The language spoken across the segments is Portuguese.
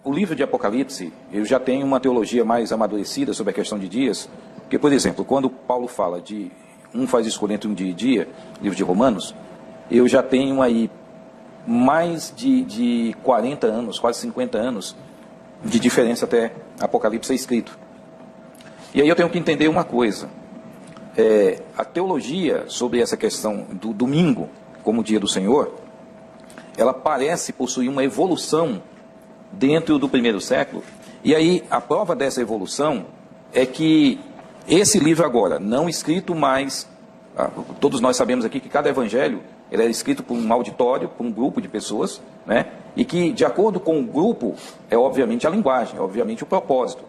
o livro de Apocalipse, eu já tenho uma teologia mais amadurecida sobre a questão de dias, porque, por exemplo, quando Paulo fala de um faz escolha entre um dia e dia, livro de Romanos, eu já tenho aí mais de 40 anos, quase 50 anos, de diferença até Apocalipse ser escrito. E aí eu tenho que entender uma coisa, a teologia sobre essa questão do domingo como dia do Senhor, ela parece possuir uma evolução dentro do primeiro século, e aí a prova dessa evolução é que esse livro agora, não escrito mais, todos nós sabemos aqui que cada evangelho ele é escrito por um auditório, por um grupo de pessoas, né? E que, de acordo com o grupo, é obviamente a linguagem, é obviamente o propósito.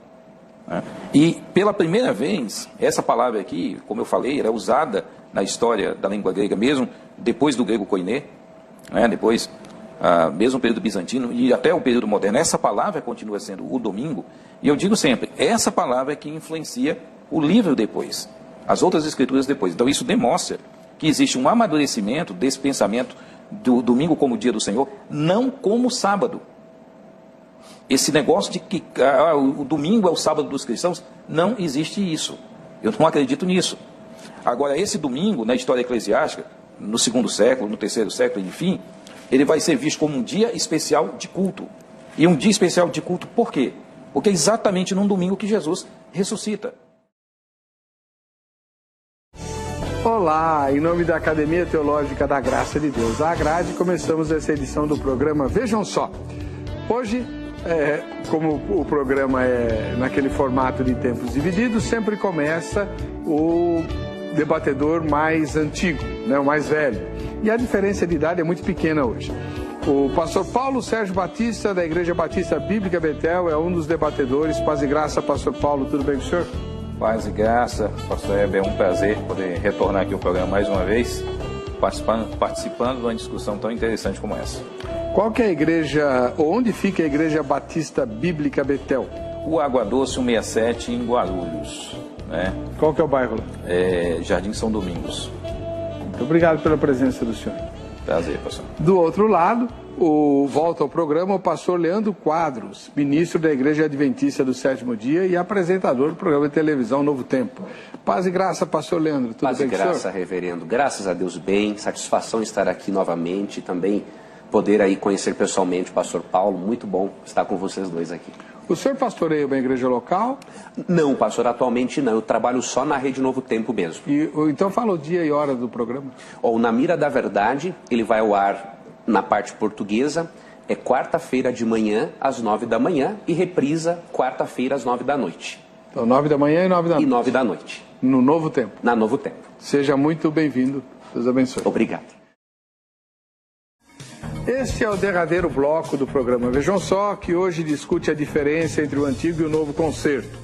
Né? E, pela primeira vez, essa palavra aqui, como eu falei, era usada na história da língua grega mesmo, depois do grego koiné, né? Depois, mesmo o período bizantino e até o período moderno, essa palavra continua sendo o domingo, e eu digo sempre, essa palavra é que influencia o livro depois, as outras escrituras depois. Então, isso demonstra que existe um amadurecimento desse pensamento do domingo como dia do Senhor, não como sábado. Esse negócio de que o domingo é o sábado dos cristãos, não existe isso. Eu não acredito nisso. Agora, esse domingo, na história eclesiástica, no segundo século, no terceiro século, enfim, ele vai ser visto como um dia especial de culto. E um dia especial de culto por quê? Porque é exatamente num domingo que Jesus ressuscita. Olá, em nome da Academia Teológica da Graça de Deus, a Agrade, começamos essa edição do programa Vejam Só. Hoje, como o programa é naquele formato de tempos divididos, sempre começa o debatedor mais antigo, né, o mais velho. E a diferença de idade é muito pequena hoje. O pastor Paulo Sérgio Batista, da Igreja Batista Bíblica Betel, é um dos debatedores. Paz e graça, pastor Paulo, tudo bem com o senhor? Paz e graça, pastor Heber, é um prazer poder retornar aqui ao programa mais uma vez, participando de uma discussão tão interessante como essa. Qual que é a igreja, onde fica a Igreja Batista Bíblica Betel? O Água Doce 167 em Guarulhos, né? Qual que é o bairro lá? Jardim São Domingos. Muito obrigado pela presença do senhor. Prazer, pastor. Do outro lado, volta ao programa o pastor Leandro Quadros, ministro da Igreja Adventista do Sétimo Dia e apresentador do programa de televisão Novo Tempo. Paz e graça, pastor Leandro, tudo bem com o senhor? Paz e graça, reverendo. Graças a Deus, bem. Satisfação estar aqui novamente e também poder aí conhecer pessoalmente o pastor Paulo. Muito bom estar com vocês dois aqui. O senhor pastoreia uma igreja local? Não, pastor, atualmente não. Eu trabalho só na Rede Novo Tempo mesmo. Então fala o dia e hora do programa. Na Mira da Verdade, ele vai ao ar na parte portuguesa, é quarta-feira de manhã, às 9 da manhã, e reprisa quarta-feira, às 9 da noite. Então, 9 da manhã e 9 da noite. E 9 da noite. No Novo Tempo. Na Novo Tempo. Seja muito bem-vindo. Deus abençoe. Obrigado. Este é o derradeiro bloco do programa Vejam Só, que hoje discute a diferença entre o Antigo e o Novo Concerto.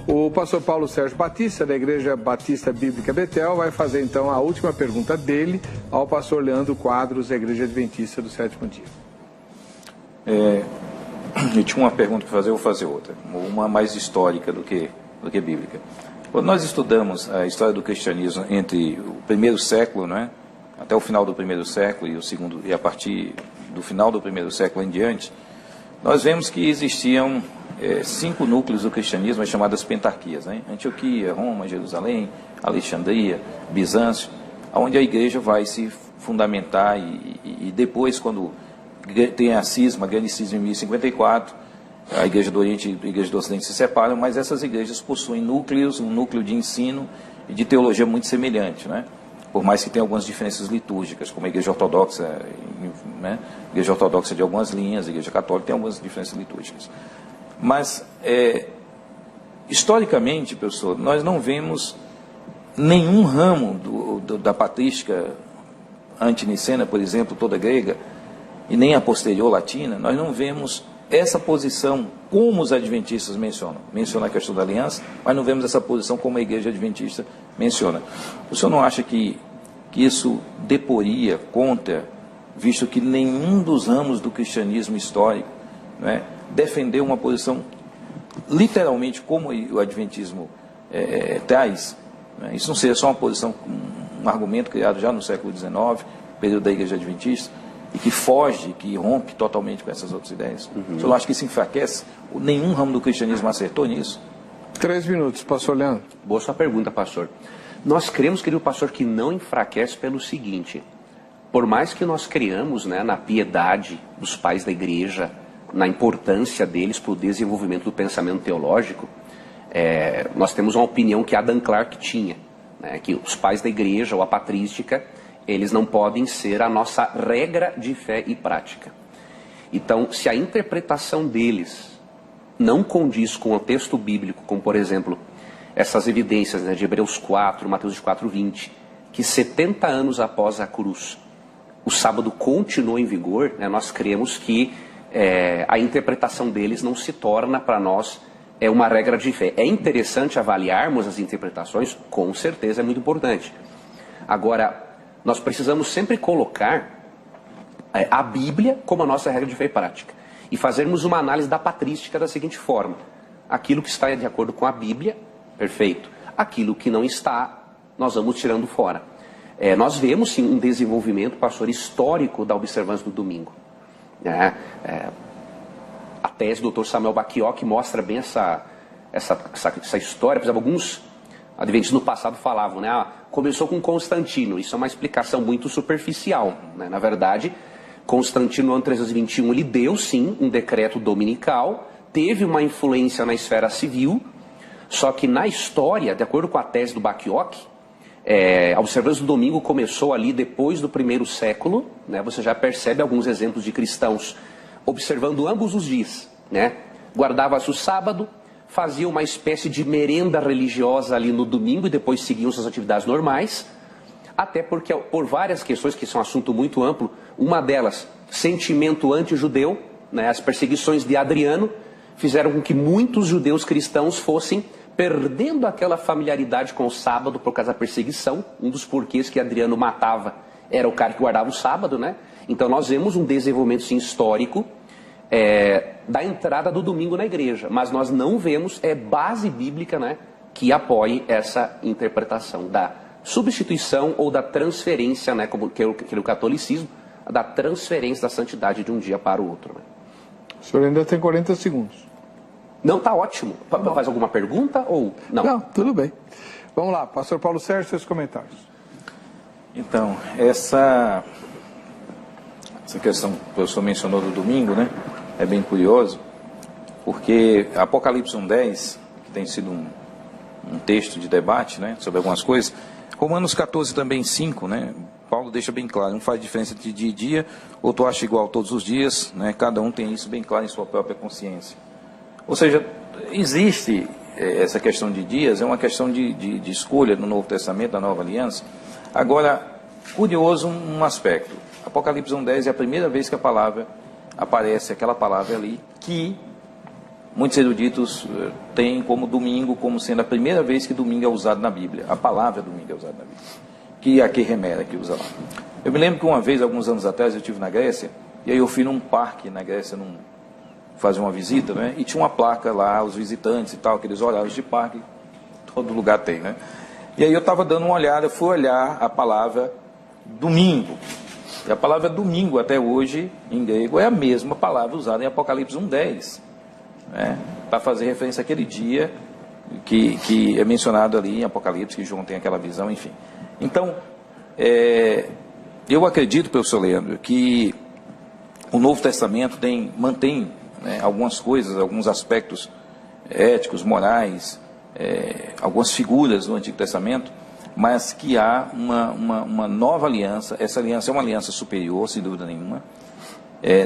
O pastor Paulo Sérgio Batista, da Igreja Batista Bíblica Betel, vai fazer então a última pergunta dele ao pastor Leandro Quadros, da Igreja Adventista do Sétimo Dia. Eu tinha uma pergunta para fazer, eu vou fazer outra. Uma mais histórica do que bíblica. Quando nós estudamos a história do cristianismo entre o primeiro século, né, até o final do primeiro século, e o segundo, e a partir do final do primeiro século em diante, nós vemos que existiam 5 núcleos do cristianismo, as chamadas pentarquias, né? Antioquia, Roma, Jerusalém, Alexandria, Bizâncio, onde a igreja vai se fundamentar e depois, quando tem a grande cisma em 1054, a igreja do Oriente e a igreja do Ocidente se separam, mas essas igrejas possuem núcleos, um núcleo de ensino e de teologia muito semelhante, né? Por mais que tenha algumas diferenças litúrgicas, como a igreja ortodoxa, né? A igreja ortodoxa de algumas linhas, a igreja católica tem algumas diferenças litúrgicas. Mas, historicamente, professor, nós não vemos nenhum ramo da patrística antinicena, por exemplo, toda grega, e nem a posterior latina, nós não vemos essa posição como os adventistas mencionam. Menciona a questão da aliança, mas não vemos essa posição como a igreja adventista menciona. O senhor não acha que isso deporia contra, visto que nenhum dos ramos do cristianismo histórico, né, defendeu uma posição literalmente como o adventismo traz, né? Isso não seria só uma posição, um argumento criado já no século XIX, período da igreja adventista, e que foge, que rompe totalmente com essas outras ideias. O senhor acha que isso enfraquece? Nenhum ramo do cristianismo acertou nisso? 3 minutos, pastor Leandro. Boa sua pergunta, pastor. Nós cremos, querido pastor, que não enfraquece pelo seguinte: por mais que nós creamos, né, na piedade dos pais da igreja, na importância deles para o desenvolvimento do pensamento teológico, nós temos uma opinião que Adam Clarke tinha, né, que os pais da igreja ou a patrística, eles não podem ser a nossa regra de fé e prática. Então, se a interpretação deles não condiz com o texto bíblico, como por exemplo, essas evidências, né, de Hebreus 4, Mateus 4:20, que 70 anos após a cruz, o sábado continuou em vigor, né, nós cremos que a interpretação deles não se torna para nós uma regra de fé. É interessante avaliarmos as interpretações, com certeza é muito importante. Agora, nós precisamos sempre colocar a Bíblia como a nossa regra de fé e prática. E fazermos uma análise da patrística da seguinte forma: aquilo que está de acordo com a Bíblia, perfeito. Aquilo que não está, nós vamos tirando fora. Nós vemos sim um desenvolvimento, pastor, histórico da observância do domingo. A tese do Dr. Samuel Bacchiocchi mostra bem essa história. Por exemplo, alguns adventistas no passado falavam, né, começou com Constantino. Isso é uma explicação muito superficial, né? Na verdade, Constantino, no ano 321, ele deu sim um decreto dominical, teve uma influência na esfera civil, só que na história, de acordo com a tese do Bacchiocchi, a observância do domingo começou ali depois do 1º século, né? Você já percebe alguns exemplos de cristãos observando ambos os dias, né? Guardava-se o sábado, fazia uma espécie de merenda religiosa ali no domingo e depois seguiam suas atividades normais, até porque por várias questões que são um assunto muito amplo, uma delas, sentimento anti-judeu, né? As perseguições de Adriano fizeram com que muitos judeus cristãos fossem perdendo aquela familiaridade com o sábado por causa da perseguição. Um dos porquês que Adriano matava era o cara que guardava o sábado, né? Então nós vemos um desenvolvimento sim, histórico da entrada do domingo na igreja, mas nós não vemos base bíblica, né, que apoie essa interpretação da substituição ou da transferência, né, como que é o catolicismo, da transferência da santidade de um dia para o outro. Né? O senhor ainda tem 40 segundos. Não, tá ótimo. Faz alguma pergunta ou não? Não, tudo bem. Vamos lá, pastor Paulo Sérgio, seus comentários. Então, essa questão que o professor mencionou do domingo, né, é bem curioso, porque Apocalipse 1:10, que tem sido um texto de debate, né, sobre algumas coisas, Romanos 14 também 5, né, Paulo deixa bem claro, não faz diferença de dia e dia, ou tu acha igual todos os dias, né, cada um tem isso bem claro em sua própria consciência. Ou seja, existe essa questão de dias, é uma questão de escolha no Novo Testamento, da Nova Aliança. Agora, curioso um aspecto, Apocalipse 1:10 é a primeira vez que a palavra aparece, aquela palavra ali, que muitos eruditos têm como domingo, como sendo a primeira vez que domingo é usado na Bíblia. A palavra domingo é usada na Bíblia. Que é a Queremera que usa lá. Eu me lembro que uma vez, alguns anos atrás, eu estive na Grécia, e aí eu fui num parque na Grécia, fazer uma visita, né? E tinha uma placa lá, os visitantes e tal, aqueles horários de parque, todo lugar tem, né? E aí eu estava dando uma olhada, fui olhar a palavra domingo. E a palavra domingo, até hoje, em grego, é a mesma palavra usada em Apocalipse 1:10, né? Para fazer referência àquele dia que é mencionado ali em Apocalipse, que João tem aquela visão, enfim. Então, eu acredito, professor Leandro, que o Novo Testamento mantém, né, algumas coisas, alguns aspectos éticos, morais, algumas figuras do Antigo Testamento, mas que há uma nova aliança. Essa aliança é uma aliança superior, sem dúvida nenhuma.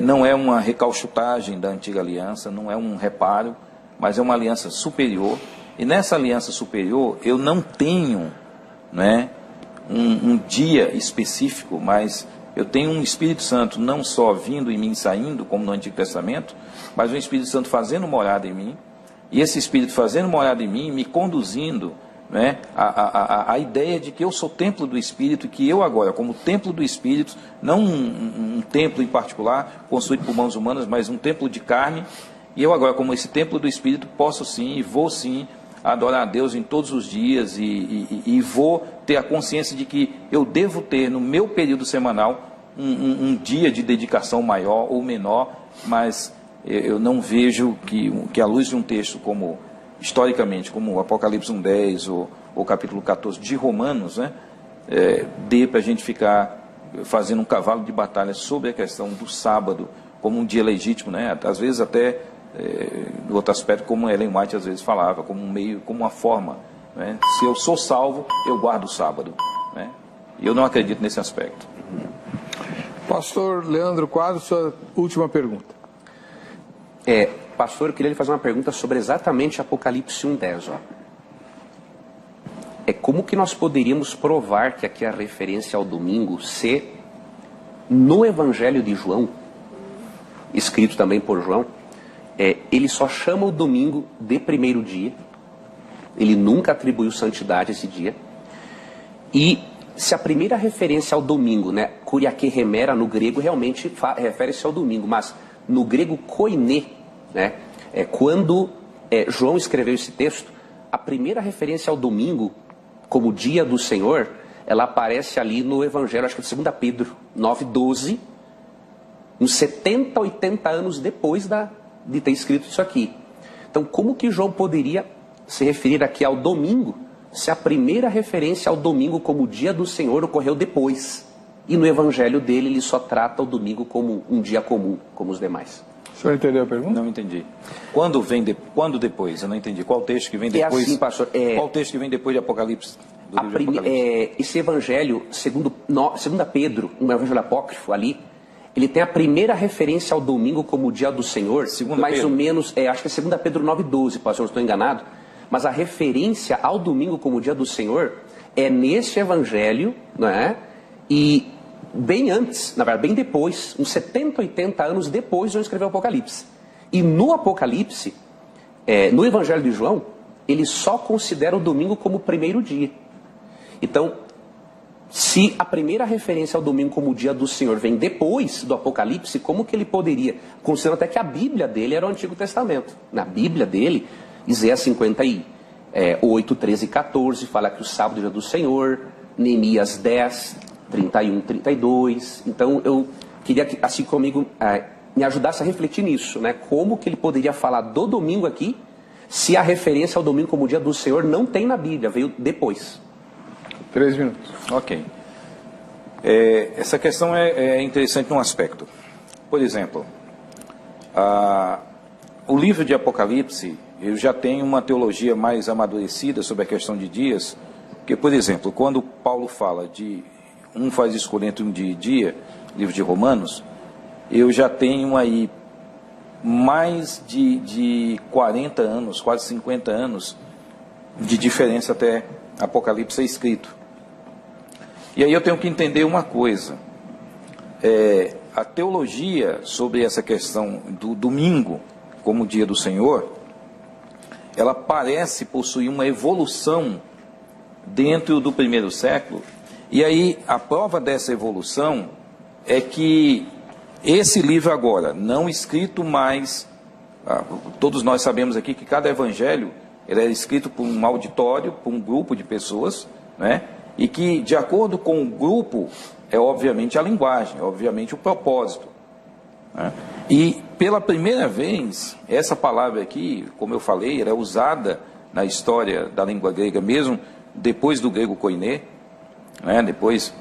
Não é uma recalchutagem da antiga aliança, não é um reparo, mas é uma aliança superior. E nessa aliança superior, eu não tenho, né, um dia específico, mas eu tenho um Espírito Santo não só vindo em mim e saindo, como no Antigo Testamento, mas um Espírito Santo fazendo morada em mim, e esse Espírito fazendo morada em mim, me conduzindo, né, a ideia de que eu sou templo do Espírito, que eu agora, como templo do Espírito, não um templo em particular, construído por mãos humanas, mas um templo de carne, e eu agora, como esse templo do Espírito, posso sim e vou sim adorar a Deus em todos os dias e vou ter a consciência de que eu devo ter no meu período semanal um dia de dedicação maior ou menor, mas eu não vejo que à luz de um texto como, historicamente, como o Apocalipse 1:10 ou capítulo 14 de Romanos, né, dê para a gente ficar fazendo um cavalo de batalha sobre a questão do sábado como um dia legítimo, né, às vezes até, no outro aspecto, como Ellen White às vezes falava, como um meio, como uma forma, né, se eu sou salvo, eu guardo o sábado, né, e eu não acredito nesse aspecto. Pastor Leandro Quadro, sua última pergunta. Pastor, eu queria lhe fazer uma pergunta sobre exatamente Apocalipse 1:10. Como que nós poderíamos provar que aqui a referência ao domingo, se no Evangelho de João, escrito também por João, ele só chama o domingo de primeiro dia, ele nunca atribuiu santidade a esse dia, e se a primeira referência ao domingo, né, kuriake remera no grego, realmente refere-se ao domingo, mas no grego koine, né, quando João escreveu esse texto, a primeira referência ao domingo como dia do Senhor, ela aparece ali no Evangelho, acho que de 2 Pedro 9:12, uns 70, 80 anos depois de ter escrito isso aqui. Então, como que João poderia se referir aqui ao domingo, se a primeira referência ao domingo como dia do Senhor ocorreu depois? E no Evangelho dele, ele só trata o domingo como um dia comum, como os demais. O senhor entendeu a pergunta? Não entendi. Quando depois? Eu não entendi. Qual texto que vem depois? Assim, pastor. Qual texto que vem depois de Apocalipse? Esse evangelho, segundo Pedro, um evangelho apócrifo ali, ele tem a primeira referência ao domingo como o dia do Senhor, mais ou menos, acho que é 2 Pedro 9:12, pastor, não estou enganado, mas a referência ao domingo como o dia do Senhor é nesse evangelho, não é? E bem antes, na verdade, bem depois, uns 70, 80 anos depois, João escreveu o Apocalipse. E no Apocalipse, no Evangelho de João, ele só considera o domingo como o primeiro dia. Então, se a primeira referência ao domingo como o dia do Senhor vem depois do Apocalipse, como que ele poderia, considerando até que a Bíblia dele era o Antigo Testamento. Na Bíblia dele, Isaías 58, 13 e 14, fala que o sábado é o dia do Senhor, Neemias 10, 31, 32. Então eu queria que, assim comigo, me ajudasse a refletir nisso, né? Como que ele poderia falar do domingo aqui, se a referência ao domingo como dia do Senhor não tem na Bíblia, veio depois. 3 minutos. Ok. Essa questão é interessante num aspecto. Por exemplo, o livro de Apocalipse, eu já tenho uma teologia mais amadurecida sobre a questão de dias, porque, por exemplo, quando Paulo fala de um faz escolha entre um dia e dia, livro de Romanos, eu já tenho aí mais de 40 anos, quase 50 anos de diferença até Apocalipse ser escrito. E aí eu tenho que entender uma coisa, a teologia sobre essa questão do domingo como dia do Senhor, ela parece possuir uma evolução dentro do primeiro século. E aí, a prova dessa evolução é que esse livro agora, não escrito mais, todos nós sabemos aqui que cada evangelho ele é escrito por um auditório, por um grupo de pessoas, né? E que, de acordo com o grupo, é obviamente a linguagem, é obviamente o propósito, né? E, pela primeira vez, essa palavra aqui, como eu falei, ela é usada na história da língua grega, mesmo depois do grego koiné, né? Depois,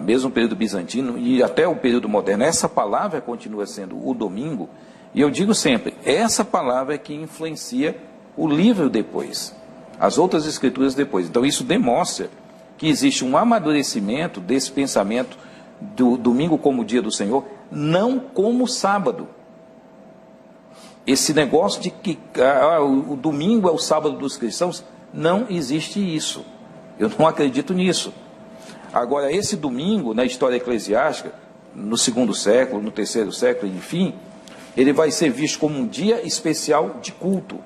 mesmo o período bizantino e até o período moderno, essa palavra continua sendo o domingo, e eu digo sempre, essa palavra é que influencia o livro depois, as outras escrituras depois. Então isso demonstra que existe um amadurecimento desse pensamento do domingo como dia do Senhor, não como sábado. Esse negócio de que o domingo é o sábado dos cristãos, não existe isso. Eu não acredito nisso. Agora, esse domingo, na história eclesiástica, no 2º século, no 3º século, enfim, ele vai ser visto como um dia especial de culto.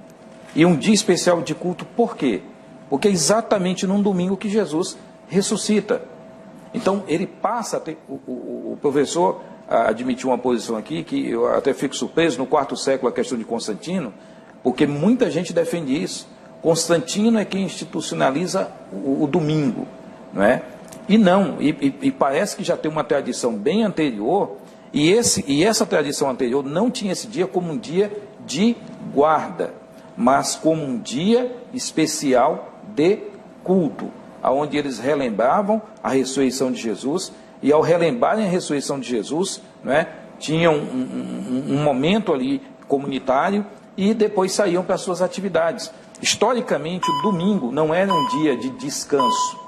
E um dia especial de culto por quê? Porque é exatamente num domingo que Jesus ressuscita. Então, ele passa a ter... O professor admitiu uma posição aqui, que eu até fico surpreso, no 4º século, a questão de Constantino, porque muita gente defende isso. Constantino é quem institucionaliza o domingo, não é? E não, e parece que já tem uma tradição bem anterior, e essa tradição anterior não tinha esse dia como um dia de guarda, mas como um dia especial de culto, onde eles relembravam a ressurreição de Jesus, e ao relembrarem a ressurreição de Jesus, né, tinham um momento ali comunitário, e depois saíam para as suas atividades. Historicamente, o domingo não era um dia de descanso,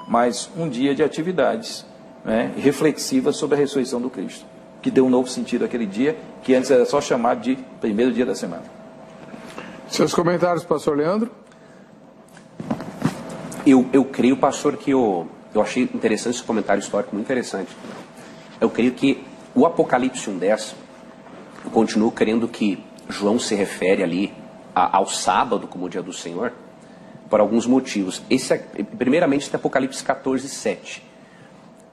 mas um dia de atividades, né, reflexivas sobre a ressurreição do Cristo, que deu um novo sentido àquele dia, que antes era só chamado de primeiro dia da semana. Seus comentários, pastor Leandro? Eu creio, pastor, que eu achei interessante esse comentário histórico, muito interessante. Eu creio que o Apocalipse 1:10, eu continuo crendo que João se refere ali ao sábado como o dia do Senhor, por alguns motivos. Primeiramente, esse Apocalipse 14:7.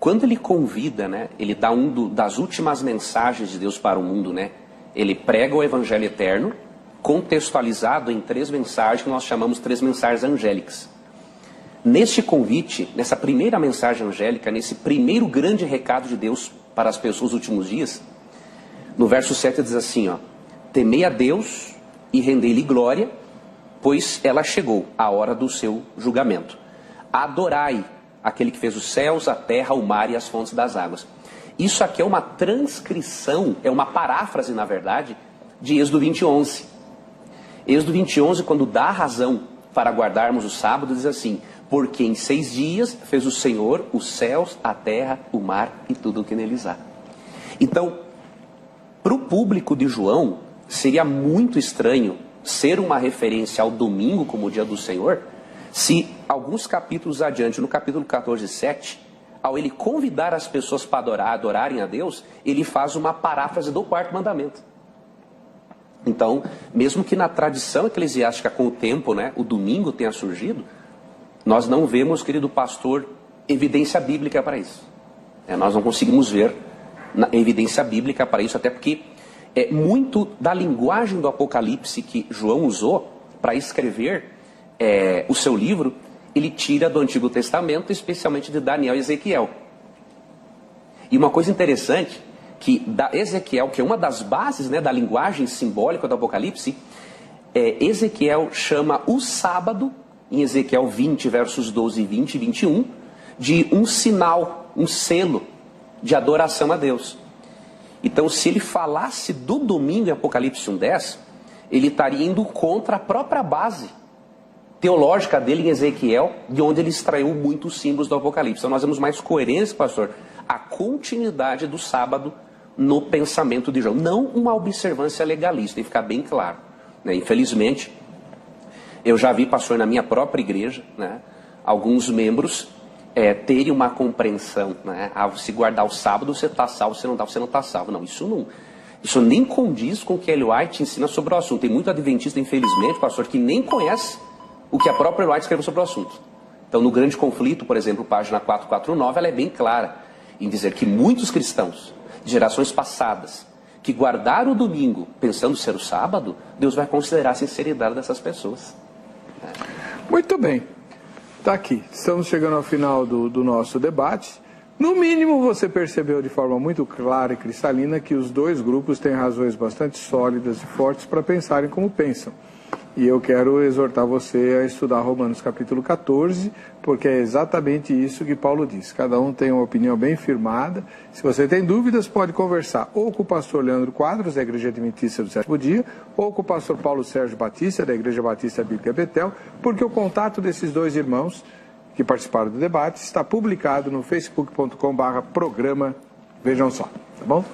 Quando ele convida, né, ele dá das últimas mensagens de Deus para o mundo, né? Ele prega o evangelho eterno, contextualizado em 3 mensagens que nós chamamos 3 mensagens angélicas. Neste convite, nessa primeira mensagem angélica, nesse primeiro grande recado de Deus para as pessoas dos últimos dias, no verso 7 diz assim, ó: temei a Deus e rendei-lhe glória, pois ela chegou a hora do seu julgamento. Adorai aquele que fez os céus, a terra, o mar e as fontes das águas. Isso aqui é uma transcrição, é uma paráfrase, na verdade, de Êxodo 20:11. Êxodo 20:11, quando dá razão para guardarmos o sábado, diz assim: porque em 6 dias fez o Senhor os céus, a terra, o mar e tudo o que neles há. Então, para o público de João, seria muito estranho ser uma referência ao domingo como o dia do Senhor, se alguns capítulos adiante, no capítulo 14:7, ao ele convidar as pessoas para adorarem a Deus, ele faz uma paráfrase do 4º mandamento. Então, mesmo que na tradição eclesiástica com o tempo, né, o domingo tenha surgido, nós não vemos, querido pastor, evidência bíblica para isso. Nós não conseguimos ver evidência bíblica para isso, até porque muito da linguagem do Apocalipse que João usou para escrever o seu livro, ele tira do Antigo Testamento, especialmente de Daniel e Ezequiel. E uma coisa interessante, que da Ezequiel, que é uma das bases, né, da linguagem simbólica do Apocalipse, Ezequiel chama o sábado, em Ezequiel 20, versos 12, 20 e 21, de um sinal, um selo de adoração a Deus. Então, se ele falasse do domingo em Apocalipse 1:10, ele estaria indo contra a própria base teológica dele em Ezequiel, de onde ele extraiu muitos símbolos do Apocalipse. Então, nós vemos mais coerência, pastor, a continuidade do sábado no pensamento de João. Não uma observância legalista, tem que ficar bem claro, né? Infelizmente, eu já vi, pastor, na minha própria igreja, né, alguns membros terem uma compreensão, né, se guardar o sábado, você está salvo, se não está, você não está salvo. Não, isso nem condiz com o que Ellen White ensina sobre o assunto. Tem muito adventista, infelizmente, pastor, que nem conhece o que a própria Ellen White escreveu sobre o assunto. Então, no Grande Conflito, por exemplo, página 449, ela é bem clara em dizer que muitos cristãos de gerações passadas que guardaram o domingo pensando ser o sábado, Deus vai considerar a sinceridade dessas pessoas. Muito bem, está aqui, estamos chegando ao final do nosso debate. No mínimo você percebeu de forma muito clara e cristalina que os 2 grupos têm razões bastante sólidas e fortes para pensarem como pensam. E eu quero exortar você a estudar Romanos capítulo 14, porque é exatamente isso que Paulo diz. Cada um tem uma opinião bem firmada. Se você tem dúvidas, pode conversar ou com o pastor Leandro Quadros, da Igreja Adventista do 7º Dia, ou com o pastor Paulo Sérgio Batista, da Igreja Batista Bíblica Betel, porque o contato desses 2 irmãos que participaram do debate está publicado no facebook.com/programa Vejam Só. Tá bom?